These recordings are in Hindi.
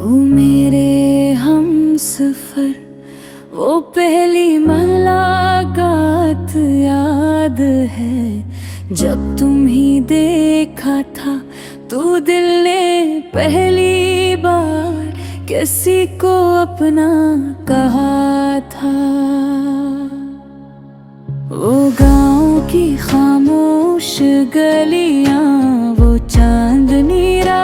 ओ मेरे हमसफर, वो पहली मुलाकात याद है जब तुम ही देखा था तू दिल ने पहली बार किसी को अपना कहा था। वो गाँव की खामोश गलियां, वो चांदनी रात,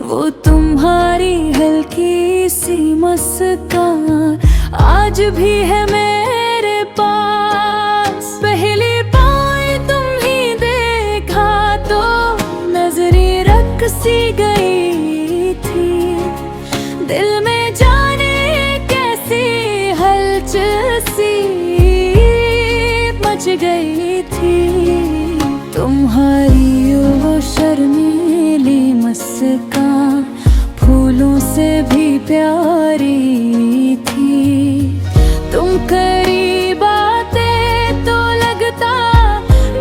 वो तुम्हारी हल्की सी मुस्कान आज भी है मेरे पास। पहली बार तुम ही देखा तो नजरी रख सी गई थी, दिल में जाने कैसी हलचल सी मच गई थी। तुम्हारी वो शर्मीली मुस्कान फूलों से भी प्यारी थी। तुम करीब आते तो लगता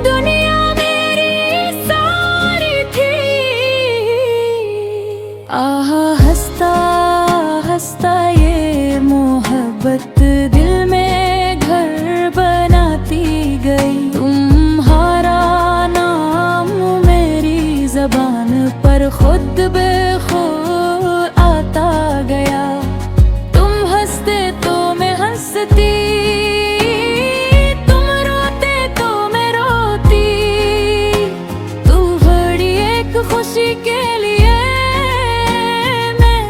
दुनिया मेरी सारी थी। आहा हंसता हंसता ये मोहब्बत दिल में घर बनाती गई। तुम्हारा नाम मेरी ज़बान पर खुद बेखुद आता गया। तुम हंसते तो मैं हंसती, तुम रोते तो मैं रोती। तू बड़ी एक खुशी के लिए मैं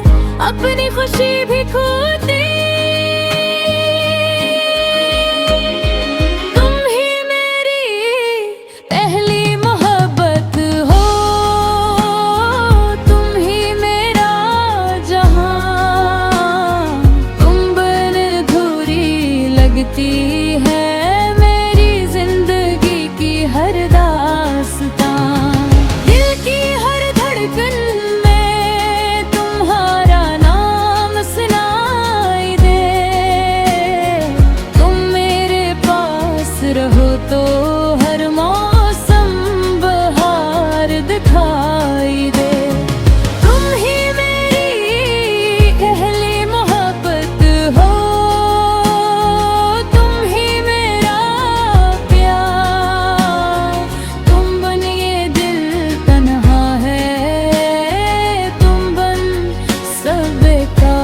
अपनी खुशी भी खोती। तुम ही मेरी पहली मोहब्बत हो, तुम ही मेरा जहां। तुम बिन अधूरी लगती है मेरी जिंदगी की हर दास्तां। दिल की हर धड़कन में तुम्हारा नाम सुनाई दे। तुम मेरे पास रहो तो हर मौसम बहार दिखाई दे। तुम ही मेरी पहली मोहब्बत हो, तुम ही मेरा प्यार। तुम बन ये दिल तन्हा है, तुम बन सब बेकार।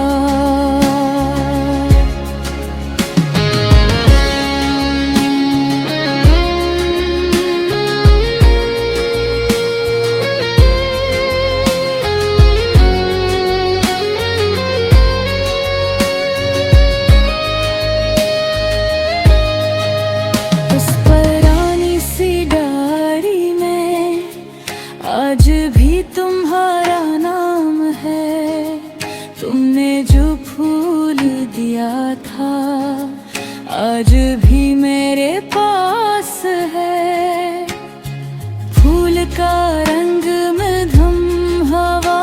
उस पुरानी सी डायरी में आज भी तुम्हारा नाम है। तुमने जो फूल दिया था आज भी मेरे पास है। फूल का रंग मधुम हवा,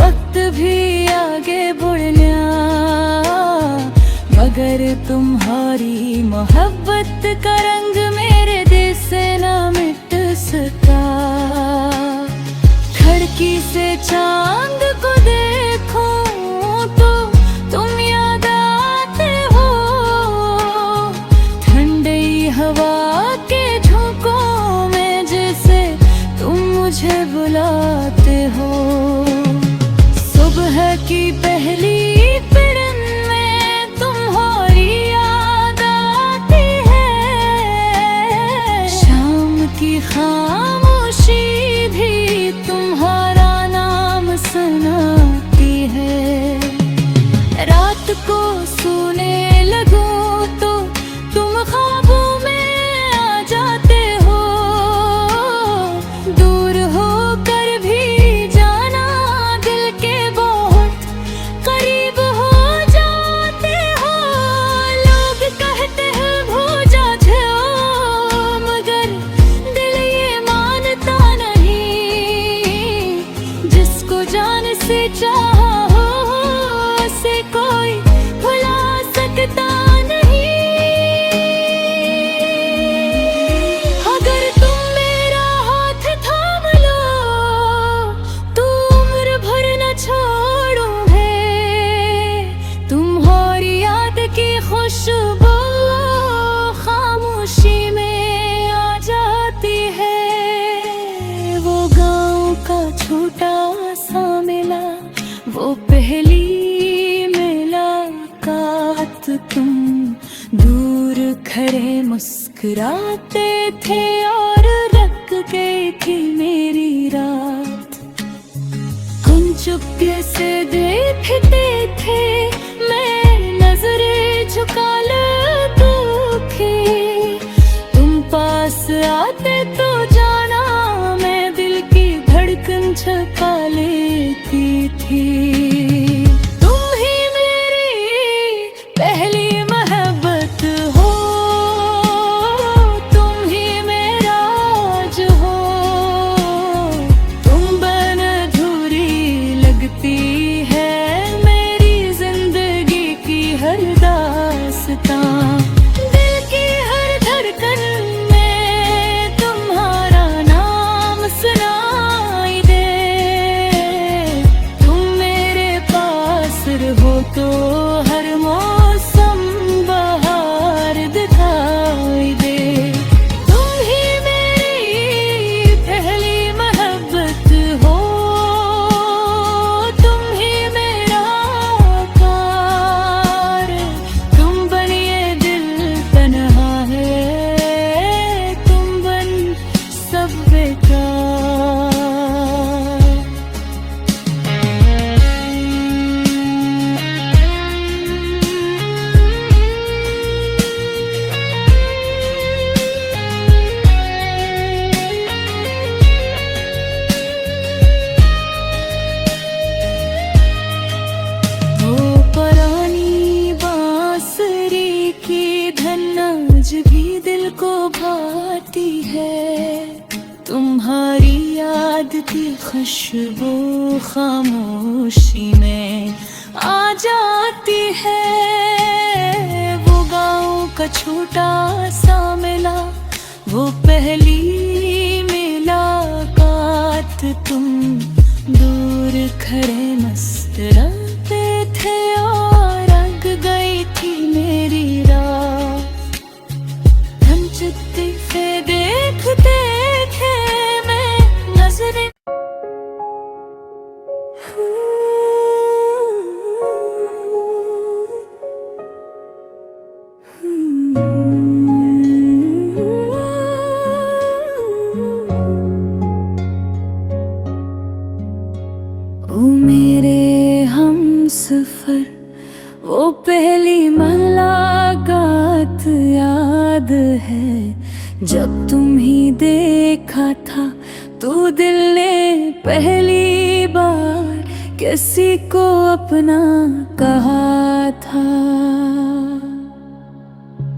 वक्त भी आगे बढ़ना, मगर तुम्हारी मोहब्बत का रंग मेरे दिल से ना मिट सका। खिड़की से चांद को देखूं तो तुम याद आते हो। ठंडी हवा के झोंकों में जैसे तुम मुझे बुलाते हो। सुबह की पहली किरण में तुम्हारी याद आती है। शाम की खामोशी भी तुम्हारा नाम सुनाती है। रात को सोने लगूं तो तुम ख्वाबों में आ जाते हो। दूर होकर भी जाना दिल के बहुत करीब हो जाते हो। लोग कहते हैं भूजा जाओ, मगर दिल ये मानता नहीं। जिसको जान से चाहा हो उसे कोई भुला सकता नहीं। अगर तुम मेरा हाथ थाम लो तो उम्र छोटा सा मिला, वो पहली मुलाकात। तुम दूर खड़े मुस्कुराते थे और रख गई थी मेरी रात। तुम चुपके से देखते थे, मैं नजरें झुका लेती थी। तुम पास आते तो जाना मैं दिल की धड़कन छुपा लेती थी। तुम ही मेरी पहली मोहब्बत हो, तुम ही मेरा राज हो। तुम बिन अधूरी लगती है मेरी जिंदगी की हर दास्तां। दिल की हर धड़कन में तुम्हारा नाम सुनाई दे। तुम मेरे पास रहो तो हर मौसम बहार दिखाई दे। तुम ही मेरी पहली मोहब्बत हो, तुम ही मेरा प्यार। तुम बनिए दिल तन्हा है, तुम बन सब बेकार। वो पुरानी बांसुरी की धन आज भी दिल को भाती है। तुम्हारी याद की खुशबू खामोशी में आ जाती है। वो गाँव का छोटा सा मिला, वो पहली मुलाकात। तुम दूर खड़े मुस्कुराते थे और रंग गई थी मेरी रात। हम चुपके से देखते थे, मैं नजरें ओ मेरे हमसफर, वो पहली मुलाकात याद है। जब तुम ही देखा था तो दिल ने पहली बार किसी को अपना कहा था।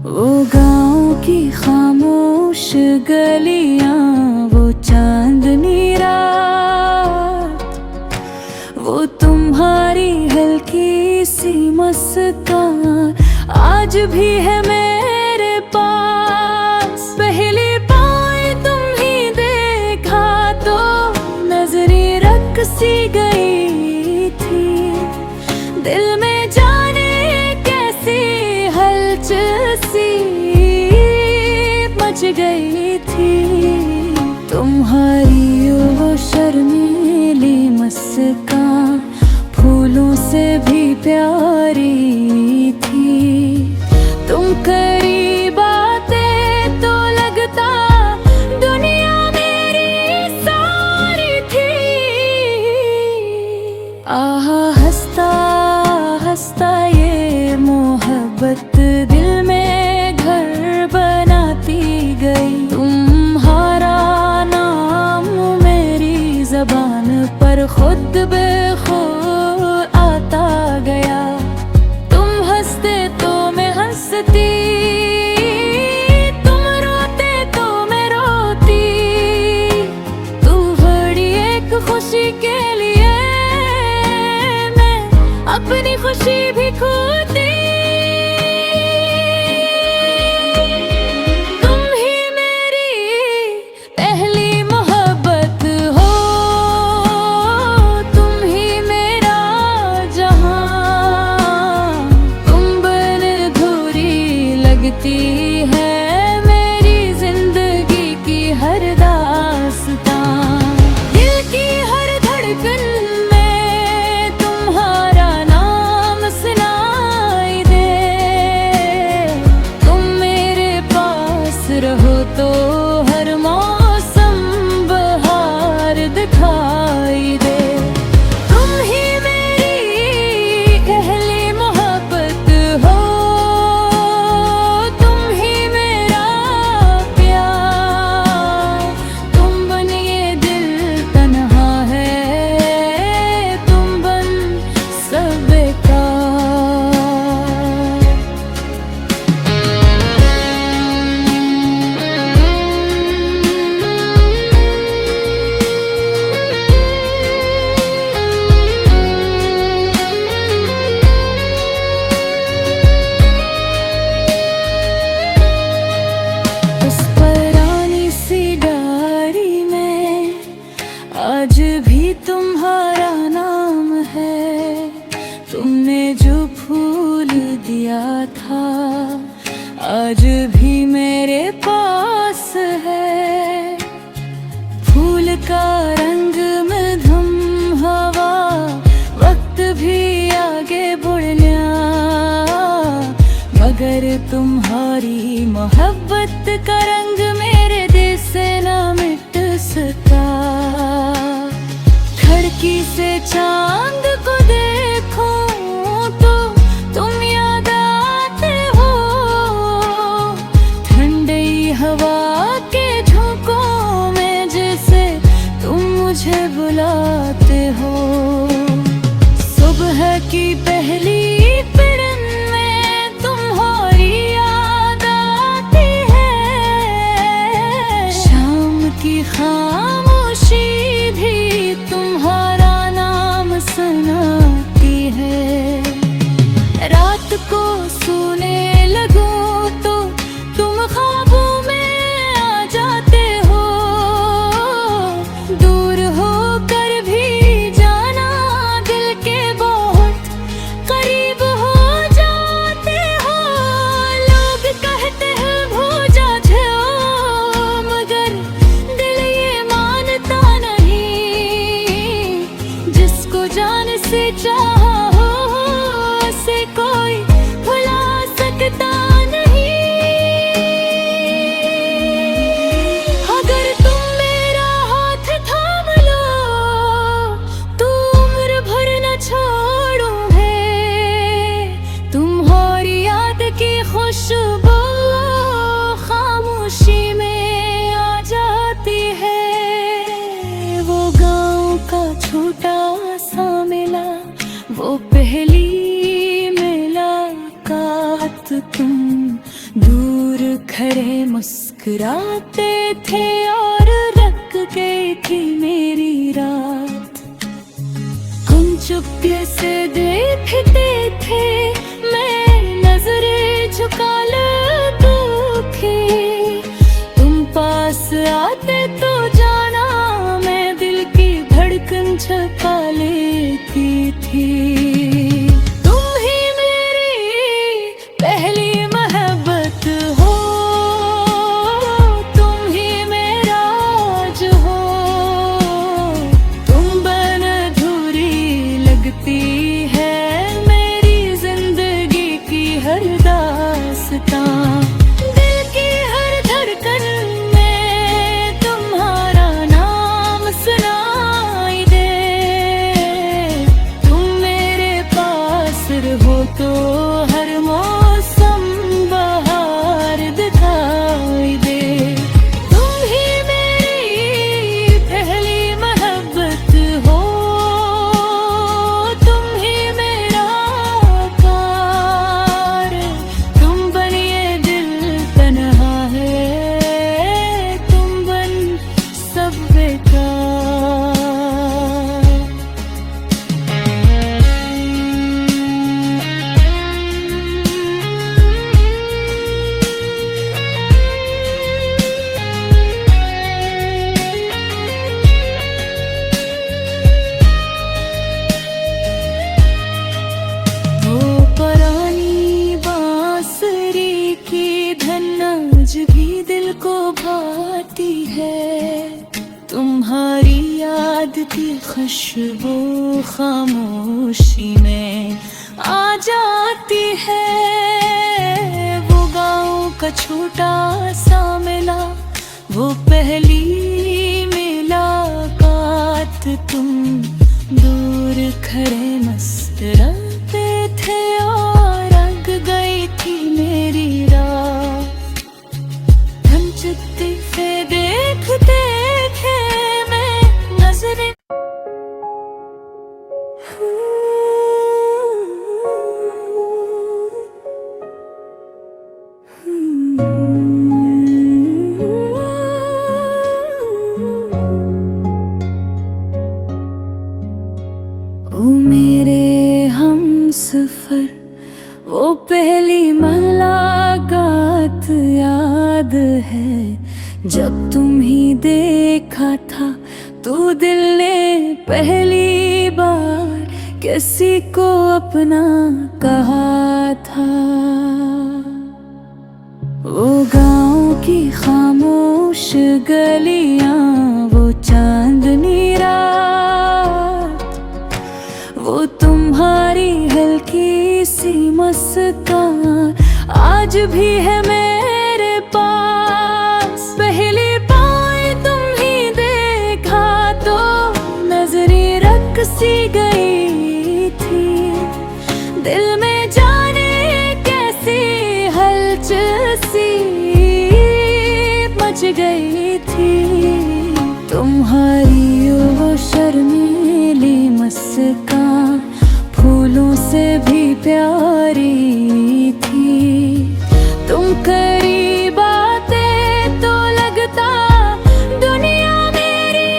वो गाँव की खामोश गलियां, वो चांदनी रात, वो तुम्हारी हल्की सी मुस्कान आज भी है मेरे पास। पहली बार तुम ही देखा तो नजरें रख सी गई थी। दिल में जाने कैसी हलचल सी मच गई थी। तुम्हारी वो शर्मीली मुस्कान फूलों से भी प्यारी थी। तुम करीब आते तो लगता दुनिया मेरी सारी थी। आहा हंसता हंसता ये मोहब्बत दिल में घर बनाती गई। तुम्हारा नाम मेरी ज़बान पर खुद बेखुद आता गया। तुम हंसते तो मैं हंसती, तुम रोते तो मैं रोती। तुम बड़ी एक खुशी के लिए मैं अपनी खुशी भी खोती। तुम ही मेरी पहली मोहब्बत हो, तुम आज भी तुम्हारा नाम है। तुमने जो फूल दिया था आज भी मेरे पास है। फूल का रंग मधुम हवा, वक्त भी आगे बढ़ लिया, मगर तुम्हारी मोहब्बत का रंग मेरे दिल से ना मिट सका। खिड़की से चांद को देखूं तो तुम याद आते हो। ठंडी हवा के झोंकों में जैसे तुम मुझे बुलाते हो। सुबह की पहली किरण में तुम्हारी याद आती है। शाम की खामोशी भी तुम्हारा नाम सुनाती है। रात को सोने लगूं तो तुम ख्वाबों में आ जाते हो। दूर होकर भी जाना दिल के बहुत करीब हो जाते हो। लोग कहते हैं भूजा जाओ, मगर दिल ये मानता नहीं। जिसको जान से चाहा हो उसे कोई भुला सकता नहीं। अगर तुम मेरा हाथ थाम लो तो उम्र भर न छोड़ूं है। तुम्हारी याद की खुशबू खामोशी में आ जाती है। वो गांव का छोटा सा मेला, वो पहली मुलाकात, तुम दूर खड़े मुस्कुराते थे और रख गई थी मेरी रात। तुम चुपके से देखते थे, मैं नजरें झुका लेती थी। तुम पास आते तो जाना मैं दिल की धड़कन छुपा लेती थी। तुम ही मेरी पहली मोहब्बत हो, तुम ही मेरा आज हो। तुम बिन अधूरी लगती है मेरी जिंदगी की हर दास्तां। दिल की हर धड़कन में तुम्हारा नाम सुनाई दे। तुम मेरे पास रहो तो हर मौसम बहार दिखाई दे। तुम ही मेरी पहली मोहब्बत हो, तुम ही मेरा प्यार। तुम बनिए दिल तन्हा है, तुम बन सब बेकार। वो पुरानी बांसुरी की धन आज भी दिल को भाती है। तुम्हारी याद की खुशबू खामोशी में आ जाती है। वो गांव का छोटा सा मेला, वो पहली मुलाकात, तुम दूर खड़े मुस्कुराते थे और रंग गई थी मेरी रात। हम चुपके से देखते थे, मैं नजरें ओ मेरे हमसफर, वो पहली मुलाकात याद है। जब तुम ही देखा था तू दिल ने पहली बार किसी को अपना कहा था। वो गाँव की खामोश गलियां, वो चांदनी रात, वो तुम्हारी हल्की सी मुस्कान आज भी है मेरे पास। पहली बार तुम ही देखा तो नजरी रख सी गई थी। दिल में जाने कैसी हलचल सी मच गई थी। तुम्हारी वो शर्मीली मुस्कान फूलों से भी प्यारी थी। तुम करीब आते तो लगता दुनिया मेरी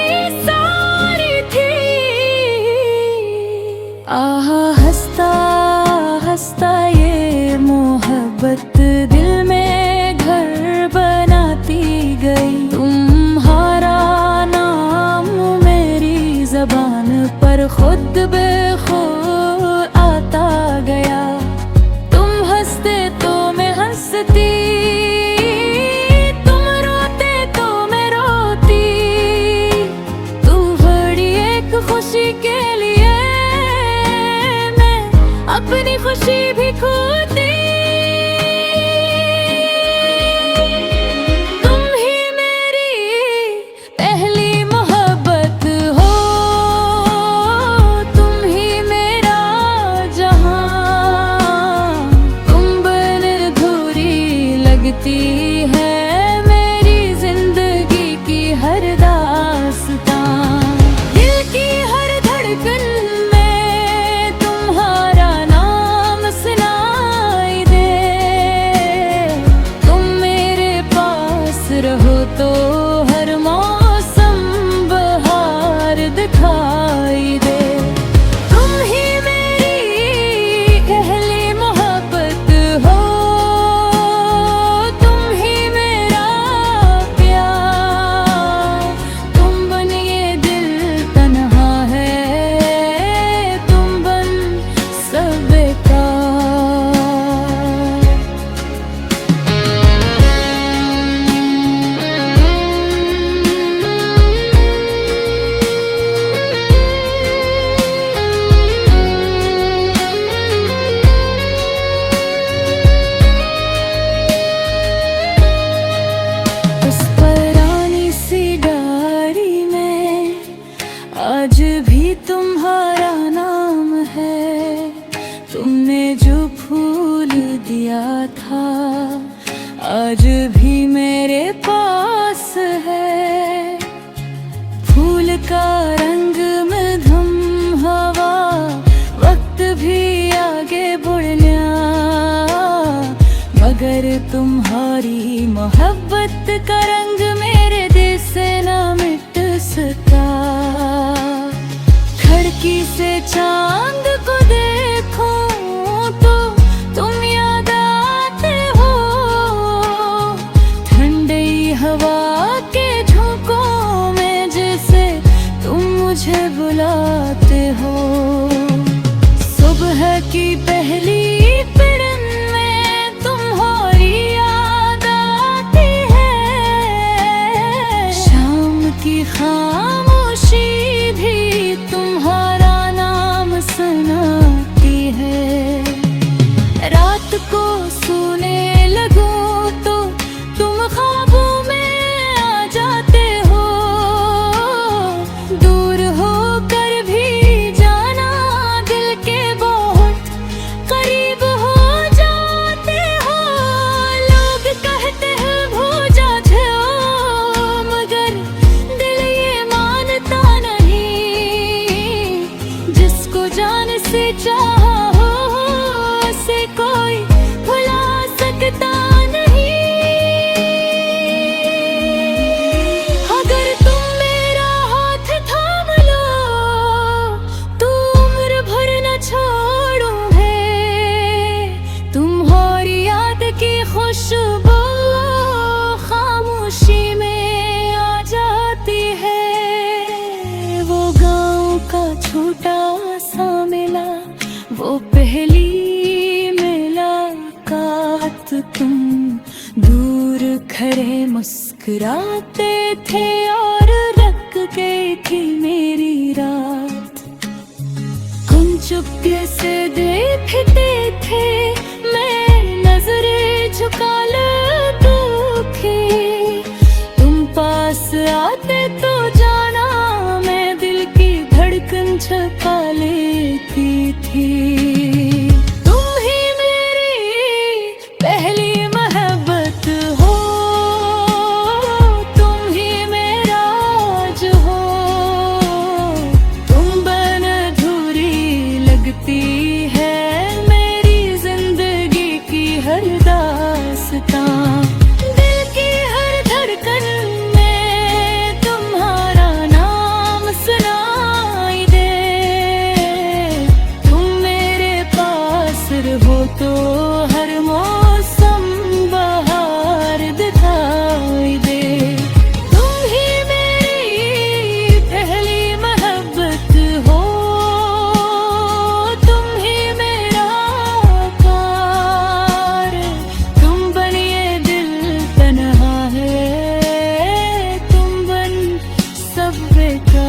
सारी थी। आहा हंसता हंसता ये मोहब्बत दिल में घर बनाती गई। तुम्हारा नाम मेरी ज़बान पर खुद बेखुद आता गया। तुम हंसते तो मैं हंसती, तुम रोते तो मैं रोती। तुम बड़ी एक खुशी के लिए मैं अपनी खुशी भी खोती। तुम ही मेरी पहली मोहब्बत हो, तुम ही मेरा जहां। तुम बिन अधूरी लगती है मेरी जिंदगी की हर दास्तां। दिल की हर धड़कन में तुम्हारा नाम सुनाई दे। तुम मेरे पास रहो तो हर मौसम बहार दिखाई दे। तुम ही मेरी पहली मोहब्बत हो, तुम ही मेरा प्यार। तुम बन ये दिल तन्हा है, तुम बन सब बेकार। उस पुरानी सी डायरी में आज भी तुम्हारा नाम है। तुमने जो फूल दिया था आज भी मेरे पास है। फूल का रंग मधुम हवा, वक्त भी आगे बढ़ लिया, मगर तुम्हारी मोहब्बत का रंग मेरे दिल से ना मिट सका। खिड़की से चांद को देखूं तो तुम याद आते हो। ठंडी हवा के झोंकों में जैसे तुम मुझे बुलाते हो। सुबह की पहली किरण में तुम्हारी याद आती है। शाम की खामोशी भी तुम्हारा नाम सुनाती है। रात को सोने लगूं तो तुम ख्वाबों में आ जाते हो। दूर होकर भी जाना दिल के बहुत करीब हो जाते हो। लोग कहते हैं भूल जाते हो, मगर दिल ये मानता नहीं। जिसको जान से चाहा हो उसे कोई भुला सकता नहीं। अगर तुम मेरा हाथ थाम लो तो उम्र भर न छोड़ूं है। तुम्हारी याद की खुशबू खामोशी में आ जाती है। का छोटा सा मिला, वो पहली मुलाकात। तुम दूर खड़े मुस्कुराते थे और रख गई थी मेरी रात। तुम चुपके से देखते थे, मैं नजरें झुका लेती थी। तुम पास आते तो जाना मैं दिल की धड़कन छुपा लेती थी। तुम ही मेरी पहली मोहब्बत हो, तुम ही मेरा आज हो। तुम बिन अधूरी लगती है मेरी जिंदगी की हर दास्तां। दिल की हर धड़कन में तुम्हारा नाम सुनाई दे। तुम मेरे पास रहो तो हर मौसम बहार दिखाई दे। तुम ही मेरी पहली मोहब्बत हो, तुम ही मेरा प्यार। तुम बनिए दिल तन्हा है, तुम बन सब बेकार।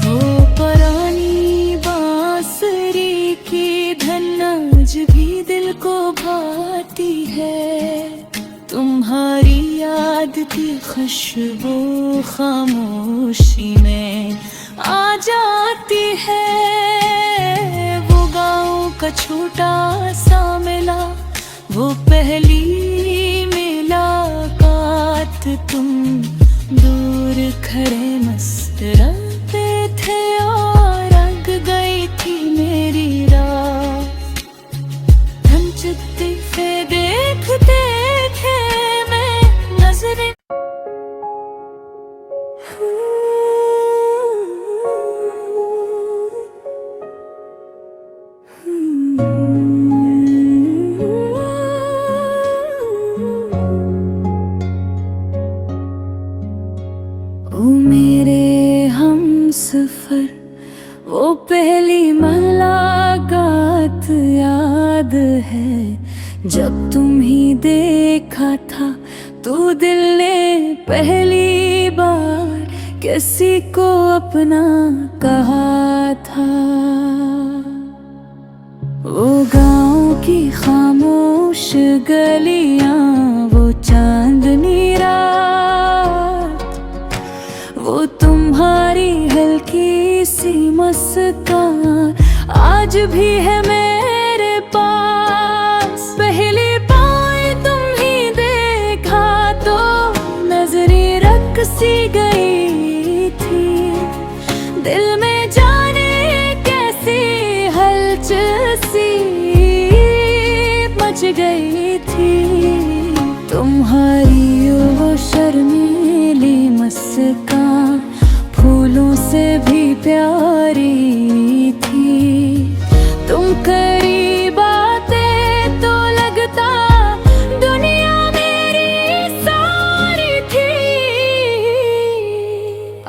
वो पुरानी बांसुरी की धन आज भी दिल को भाती है। तुम्हारी याद की खुशबू खामोशी में आ जाती है। वो गाँव का छोटा सा मिला, वो पहली मुलाकात। तुम दूर खड़े मुस्कुराते थे और रंग गई थी मेरी रात। हम चुपके से देखते थे, मैं नजरें ओ मेरे हम सफर, वो पहली मुलाकात याद है। जब तुम ही देखा था तो दिल ने पहली बार किसी को अपना कहा था। वो गाँव की खामोश गलियां, वो चांदनी रात, वो तुम्हारी हल्की सी मुस्कान आज भी है मेरे पास। पहली बार तुम ही देखा तो नजरें रख सी गई थी। दिल में जाने कैसी हलचल सी मच गई थी। तुम्हारी वो शर्मीली मुस्कान फूलों से भी प्यारी थी। तुम करीब आते तो लगता दुनिया मेरी सारी थी।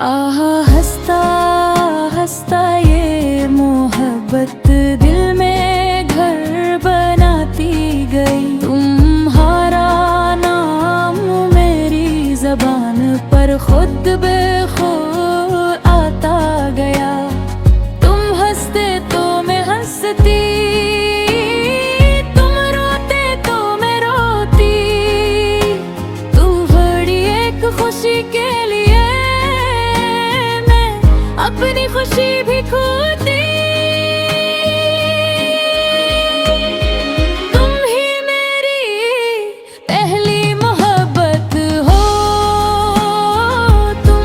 आहा हंसता हंसता ये मोहब्बत दिल में घर बनाती गई। तुम्हारा नाम मेरी ज़बान पर खुद बेखुद आता गया। तुम हंसते तो मैं हंसती, तुम रोते तो मैं रोती। तुम बड़ी एक खुशी के लिए मैं अपनी खुशी भी खोती। तुम ही मेरी पहली मोहब्बत हो, तुम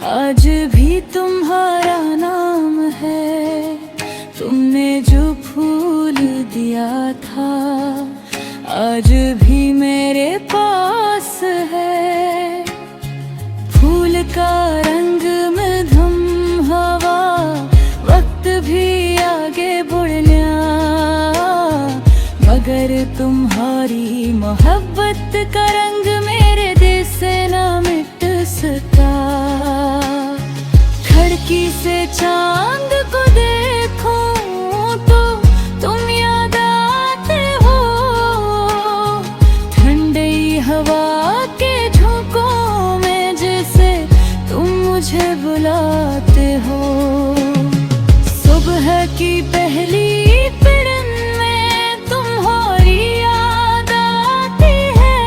आज भी तुम्हारा नाम है। तुमने जो फूल दिया था आज भी मेरे पास है। फूल का रंग मधुम हवा, वक्त भी आगे बढ़ना, मगर तुम्हारी मोहब्बत का रंग मेरे दिल से ना मिट सका। खिड़की से चांद को देखूं तो तुम याद आते हो। ठंडी हवा के झोंकों में जैसे तुम मुझे बुलाते हो। सुबह की पहली किरण में तुम्हारी याद आती है।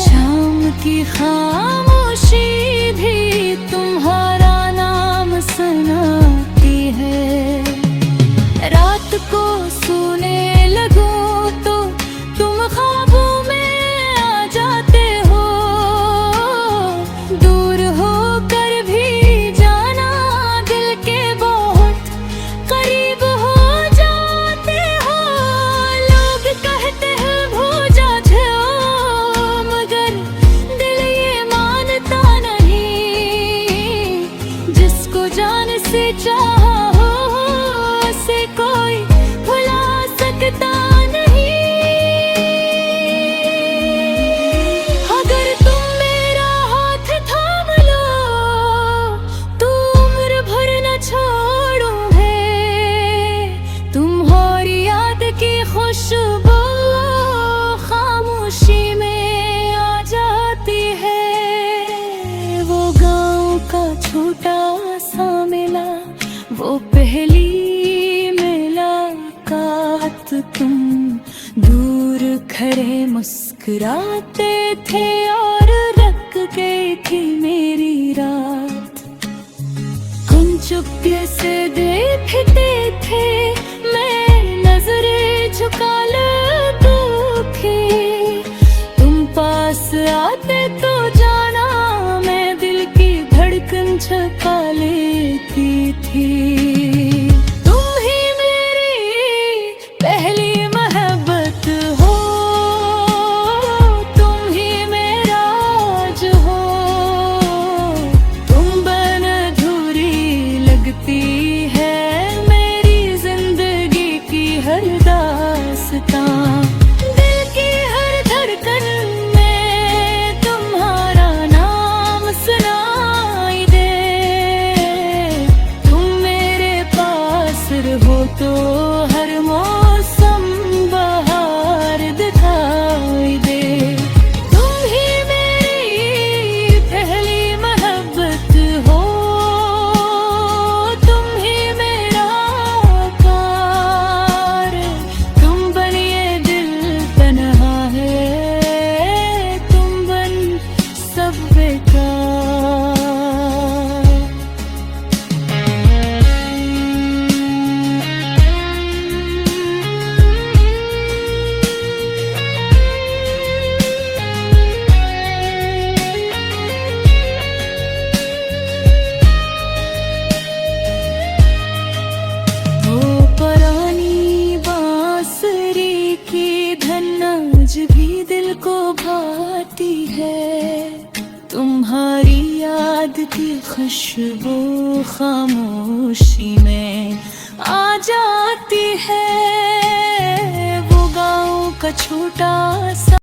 शाम की खामोशी भी तुम्हारा नाम सुनाती है। रात को सोने लगूं तो तुम ख्वाबों में आ जाते हो। दूर होकर भी जाना दिल के बहुत करीब हो जाते हो। लोग कहते हैं भूजा जाओ, मगर दिल ये मानता नहीं। जिसको जान से चाहा हो उसे कोई भुला सकता नहीं। अगर तुम मेरा हाथ थाम लो तो उम्र भर न छोड़ूं है। तुम्हारी याद की खुशबू खामोशी में आ जाती है। वो गांव का छोटा सा मेला, वो पहली मुलाकात, तुम दूर खड़े मुस्कुराते थे और रख गई थी मेरी रात। तुम चुपके से देखते थे, मैं नजरें झुका लेती थी। तुम पास आते तो जाना मैं दिल की धड़कन छुपा लेती थी। तुम ही मेरी पहली मोहब्बत हो, तुम ही मेरा राज हो। तुम बिन अधूरी लगती है मेरी जिंदगी की हर दास्तां। दिल की हर धड़कन में तुम्हारा नाम सुनाई दे। तुम मेरे पास रहो तो हर मौसम बहार दिखाई दे। तुम ही मेरी पहली मोहब्बत हो, तुम ही मेरा प्यार। तुम बनिए दिल तन्हा है, तुम बन सब बेकार। वो पुरानी बांसुरी की धन आज भी दिल को भाती है। तुम्हारी याद की खुशबू खामोशी में आ जाती है। वो गांव का छोटा सा